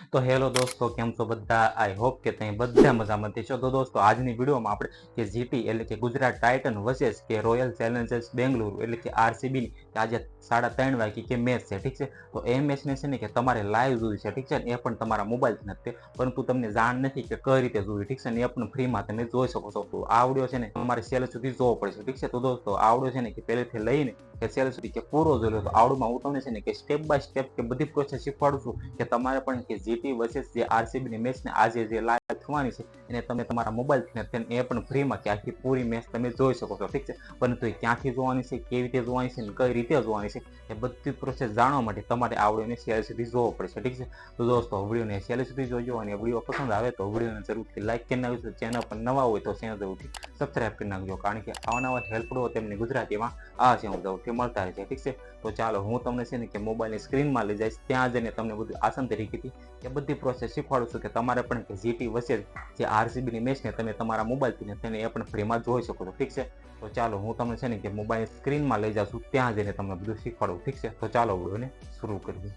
તો હેલો દોસ્તો, કેમ છો બધા? આઈ હોપ કે તમે બધા મજામાં છો. તો દોસ્તો, આજની વિડીયોમાં આપણે કે જીટી એટલે કે ગુજરાત ટાઇટન વર્સેસ કે રોયલ ચેલેન્જર્સ બેંગલુરુ એટલે કે આરસીબી ની આજે 3:30 વાગે કે મેચ છે, ઠીક છે. તો એ મેચને છે ને કે તમારે લાઈવ જોવી છે, ઠીક છે ને, એ પણ તમારા મોબાઈલથી નથી, પરંતુ તમને જાણ નથી કે કઈ રીતે જોવી, ઠીક છે ને, એ પણ ફ્રીમાં તમે જોઈ શકો છો. તો આ વિડીયો છે ને તમારે છેલ્લે સુધી જોવો પડશે, ઠીક છે. તો દોસ્તો, આ વિડીયો છે ને કે પહેલેથી લઈને કે છેલ્લે સુધી કે પૂરો જોઈ લો. તો આવડમાં હું તમને છે ને કે સ્ટેપ બાય સ્ટેપ કે બધી પ્રોસેસ શીખવાડું છું કે તમારે પણ કે જીટી વર્સેસ જે આરસીબી ની મેચ ને આજે જે લાઈવ થવાની છે એને તમે તમારા મોબાઈલથી ને એ પણ ફ્રીમાં કે આખી પૂરી મેચ તમે જોઈ શકો છો, ઠીક છે. પરંતુ એ ક્યાંથી જોવાની છે, કેવી રીતે જોવાની છે, કઈ રીતે જોવાની છે, એ બધી પ્રોસેસ જાણવા માટે તમારે આ વિડીયોને છેલ્લે સુધી જોવો પડશે, ઠીક છે. તો દોસ્તો, વિડીયોને છેલ્લે સુધી જોજો અને વિડીયો પસંદ આવે તો વિડીયોને જરૂરથી લાઈક કરી નાખજો. ચેનલ પર નવા હોય તો ચેનલ જરૂરથી સબસ્ક્રાઈબ કરી નાખજો, કારણ કે આવા હેલ્પફુલ તેમને ગુજરાતીમાં આ ચેનલ જરૂરથી મળતા રહે છે, ઠીક છે. તો ચાલો, હું તમને છે ને કે મોબાઈલની સ્ક્રીનમાં લઈ જઈશ, ત્યાં જઈને તમને બધું આસાન તરીકેથી એ બધી પ્રોસેસ શીખવાડું છું કે તમારે પણ કે જીટી વર્સેસ જે આરસીબી ની મેચને તમે તમારા મોબાઈલથી ને તેને એ પણ ફ્રીમાં જોઈ શકો છો, ઠીક છે. તો ચાલો, હું તમને છે ને કે મોબાઈલ સ્ક્રીનમાં લઈ જાઉં છું, ત્યાં જઈને તમને બધું શીખવાડું, ઠીક છે. તો ચાલો, વિડીયોને શરૂ કરીએ.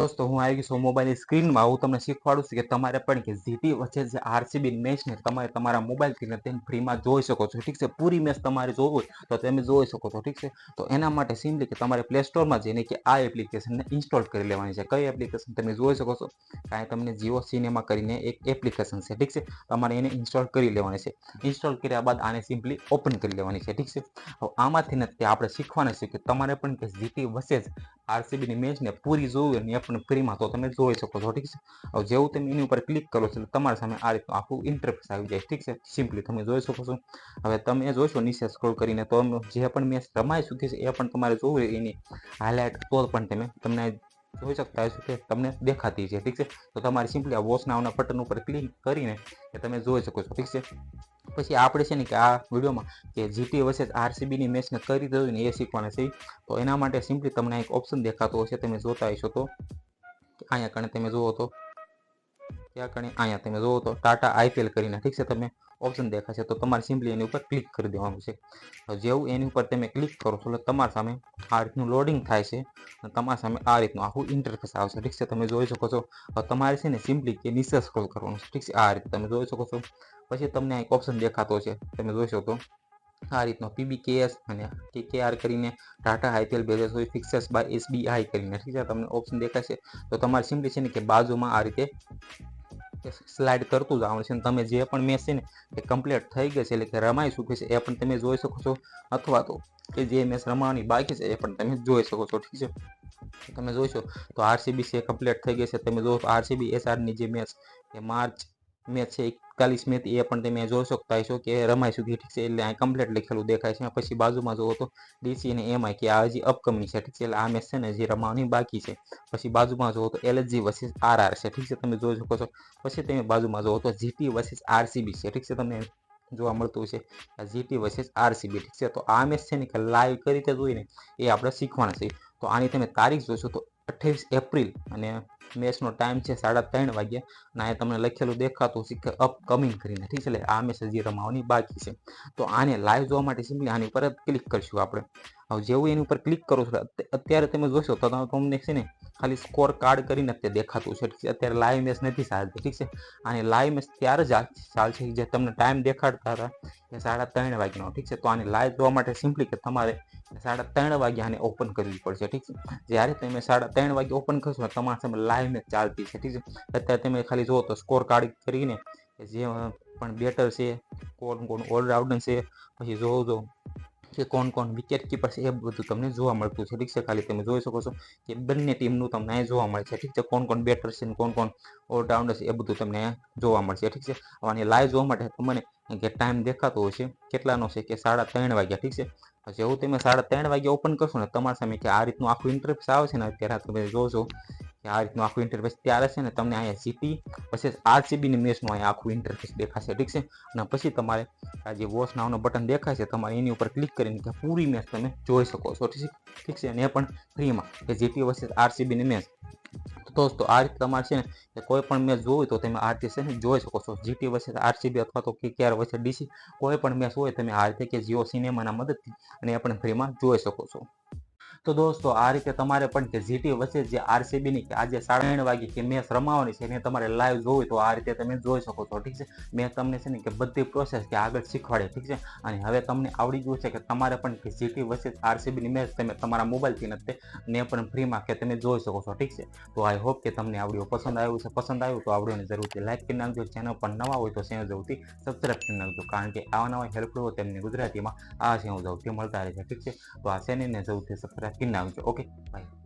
દોસ્તો, હું આવી ગયો છું મોબાઈલની સ્ક્રીનમાં. હું તમને શીખવાડું છું કે તમારે પણ કે જીટી વચ્ચે જે આરસીબી મેચને તમારે તમારા મોબાઈલથી ને તેને ફ્રીમાં જોઈ શકો છો, ઠીક છે. પૂરી મેચ તમારે જોવું હોય તો તમે જોઈ શકો છો, ઠીક છે. તો એના માટે સિમ્પલી કે તમારે પ્લે સ્ટોરમાં જઈને કે આ એપ્લિકેશનને ઇન્સ્ટોલ કરી લેવાની છે. કઈ એપ્લિકેશન તમે જોઈ શકો છો, કાંઈ તમને જીઓ સિનેમા કરીને એક એપ્લિકેશન છે, ઠીક છે. તમારે એને ઇન્સ્ટોલ કરી લેવાની છે. ઇન્સ્ટોલ કર્યા બાદ આને સિમ્પલી ઓપન કરી લેવાની છે, ઠીક છે. હવે આમાંથી નથી આપણે શીખવાના છે કે તમારે પણ કે જીટી વર્સેસ આરસીબીની મેચને પૂરી જોવી અને એ પણ ફ્રીમાં તો તમે જોઈ શકો છો, ઠીક છે. હવે જેવું તમે એની ઉપર ક્લિક કરો છો તમારા સામે આ રીતનું આખું ઇન્ટરફેસ આવી જાય, ઠીક છે. સિમ્પલી તમે જોઈ શકો છો. હવે તમે જોશો નીચે સ્ક્રોલ કરીને તો જે પણ મેચ રમાઈ ચૂકી છે એ પણ તમારે જોવું એની હાઇલાઇટ તો પણ તમને જોઈ શકતા હશો કે તમને દેખાતી છે, ઠીક છે. તો તમારે સિમ્પલી આ વોચ નાવના બટન ઉપર ક્લિક કરીને એ તમે જોઈ શકો છો, ઠીક છે. પછી આપણે છે ને કે આ વિડીયોમાં કે જીટી વર્સેસ આરસીબીની મેચને કઈ રીતે જોઈને એ શીખવાના છે. તો એના માટે સિમ્પલી તમને એક ઓપ્શન દેખાતો હશે, તમે જોતા હશો. તો અહીંયા કણે તમે જુઓ તો ત્યાં કણે અહીંયા તમે જુઓ તો ટાટા આઈપીએલ કરીને, ઠીક છે, તમે ઓપ્શન દેખાશે. તો તમારે સિમ્પલી એની ઉપર ક્લિક કરી દેવાનું છે. જેવું એની ઉપર તમે ક્લિક કરો છો એટલે તમારા સામે આ રીતનું લોડિંગ થાય છે અને તમારા સામે આ રીતનું આખું ઇન્ટરફેસ આવશે, ઠીક છે. તમે જોઈ શકો છો. તમારે છે ને સિમ્પલી કે નીચે સ્ક્રોલ કરવાનું છે, ઠીક છે. આ રીતે તમે જોઈ શકો છો. પછી તમને એક ઓપ્શન દેખાતો છે, તમે જોઈ શકો આ રીતનો પીબીકેએસ અને કેકેઆર કરીને Tata IPL 2024 fixtures by SBI કરીને, ઠીક છે, તમને ઓપ્શન દેખાશે. તો તમારે સિમ્પલી છે ને કે બાજુમાં આ રીતે સ્લાઇડ કરતું જવાનું છે. તમે જે પણ મેચ છે ને એ કમ્પ્લીટ થઈ ગઈ છે એટલે કે રમાઈ ચૂકી છે એ પણ તમે જોઈ શકો છો, અથવા તો કે જે મેચ રમવાની બાકી છે એ પણ તમે જોઈ શકો છો, ઠીક છે. તમે જોઈશો તો આરસીબી છે કમ્પ્લીટ થઈ ગઈ છે. તમે જો આરસીબી એસઆરની જે મેચ એ માર્ચ મેચ છે 41 મેચ એ પણ તમે જોઈ શકતા હશો કે રમાઈ ચૂકી, ઠીક છે. એટલે આ કમ્પ્લીટ લખેલું દેખાય છે. પછી બાજુમાં જુઓ તો ડીસી અને એમઆઈ કે આ હજી અપકમિંગ છે, ઠીક છે. એટલે આ મેચ છે ને જે રમવાની બાકી છે. પછી બાજુમાં જુઓ તો એલએચજી વર્સેસ આરઆર છે, ઠીક છે, તમે જોઈ શકો છો. પછી તમે બાજુમાં જુઓ તો જીટી વર્સેસ આરસીબી છે, ઠીક છે. તમને જોવા મળતું છે જીટી વર્સેસ આરસીબી, ઠીક છે. તો આ મેચ છે ને કે લાઈવ કઈ રીતે જોઈને એ આપણે શીખવાના છે. તો આની તમે તારીખ જોશો તો 28 એપ્રિલ અને મેચનો ટાઈમ છે 3:30 વાગ્યા અને આ તમને લખેલું દેખાતું છે કે અપકમિંગ કરીને, ઠીક છે. એટલે આ મેચ હજી રમાવાની બાકી છે. તો આને લાઈવ જોવા માટે સિમ્પલી આની પર ક્લિક કરશું આપણે. હવે જેવું એની ઉપર ક્લિક કરો છો અત્યારે તમે જોશો તો તમને છે ને ખાલી સ્કોર કાર્ડ કરીને તે દેખાતું છે, ઠીક છે. અત્યારે લાઈવ મેચ નથી ચાલતી, ઠીક છે. અને લાઈવ મેચ ત્યારે જ ચાલશે જે તમને ટાઈમ દેખાડતા હતા એ 3:30 વાગ્યાનો, ઠીક છે. તો આને લાઈવ જોવા માટે સિમ્પલી કે તમારે 3:30 વાગ્યા આને ઓપન કરવી પડશે, ઠીક છે. જ્યારે તમે 3:30 વાગે ઓપન કરશો તમારા સામે લાઈવ મેચ ચાલતી છે, ઠીક છે. અત્યારે તમે ખાલી જુઓ તો સ્કોર કાર્ડ કરીને જે પણ બેટર છે, કોણ કોણ ઓલરાઉન્ડર છે, પછી જોવો કે કોણ વિકેટ કીપર છે, એ બધું તમને જોવા મળતું છે, ઠીક છે. ખાલી તમે જોઈ શકો છો કે બંને ટીમનું તમને અહીં જોવા મળે છે, ઠીક છે. કોણ બેટર છે ને કોણ ઓલરાઉન્ડર છે એ બધું તમને જોવા મળશે, ઠીક છે. અને લાઈવ જોવા માટે તમને કે ટાઈમ દેખાતો હોય છે કેટલાનો છે કે 3:30 વાગ્યા, ઠીક છે. જેવું તમે 3:30 વાગે ઓપન કરશો ને તમારા સામે કે આ રીતનું આખું ઇન્ટરફેસ આવે છે ને અત્યારે તમે જોશો કે આ રીતનું આખું ઇન્ટરફેસ ત્યારે છે ને તમને અહીંયા જીટી પછી આરસીબીની મેચનું અહીંયા આખું ઇન્ટરફેસ દેખાશે, ઠીક છે. અને પછી તમારે આ જે વોચ નાવનો બટન દેખાય છે તમારે એની ઉપર ક્લિક કરીને કે પૂરી મેચ તમે જોઈ શકો છો, ઠીક છે. અને એ પણ ફ્રીમાં કે જીટી વર્સેસ આરસીબીની મેચ. તો દોસ્તો આ રીતે તમારે છે ને કે કોઈ પણ મેચ જોવું હોય તો તમે આ રીતે છે ને જોઈ શકો છો. જીટી વર્સેસ આરસીબી અથવા તો કેકેઆર વર્સેસ ડીસી કોઈ પણ મેચ હોય તમે આ રીતે કે જીઓ સિનેમાના મદદથી અને એ પણ ફ્રીમાં જોઈ શકો છો. તો દોસ્તો આ રીતે તમારે પણ કે જીટી વચ્ચે જે આરસીબીની કે આજે 3:30 વાગે કે મેચ રમાવાની છે એને તમારે લાઈવ જોવી તો આ રીતે તમે જોઈ શકો છો. ઠીક છે, મેં તમને છે ને કે બધી પ્રોસેસ કે આગળ શીખવાડે. ઠીક છે, અને હવે તમને આવડી ગયું છે કે તમારે પણ કે જીટી વચ્ચે આરસીબીની મેચ તમે તમારા મોબાઈલથી નથી ને પણ ફ્રીમાં કે તમે જોઈ શકો છો. ઠીક છે, તો આઈ હોપ કે તમને આ વિડીયો પસંદ આવ્યું તો આ વિડીયોને જરૂરથી લાઈક કરી નાખજો. ચેનલ પર નવા હોય તો ચેનલ જરૂરથી સબસ્ક્રાઈબ કરી નાખજો, કારણ કે આવા નવા હેલ્પફુલ હોય તેમને ગુજરાતીમાં આ ચેનલ જરૂરથી મળતા રહે છે. ઠીક છે, તો આ ચેનલને જરૂરથી સબસ્ક્રાઈબ કરી નાખજો. Okay, by.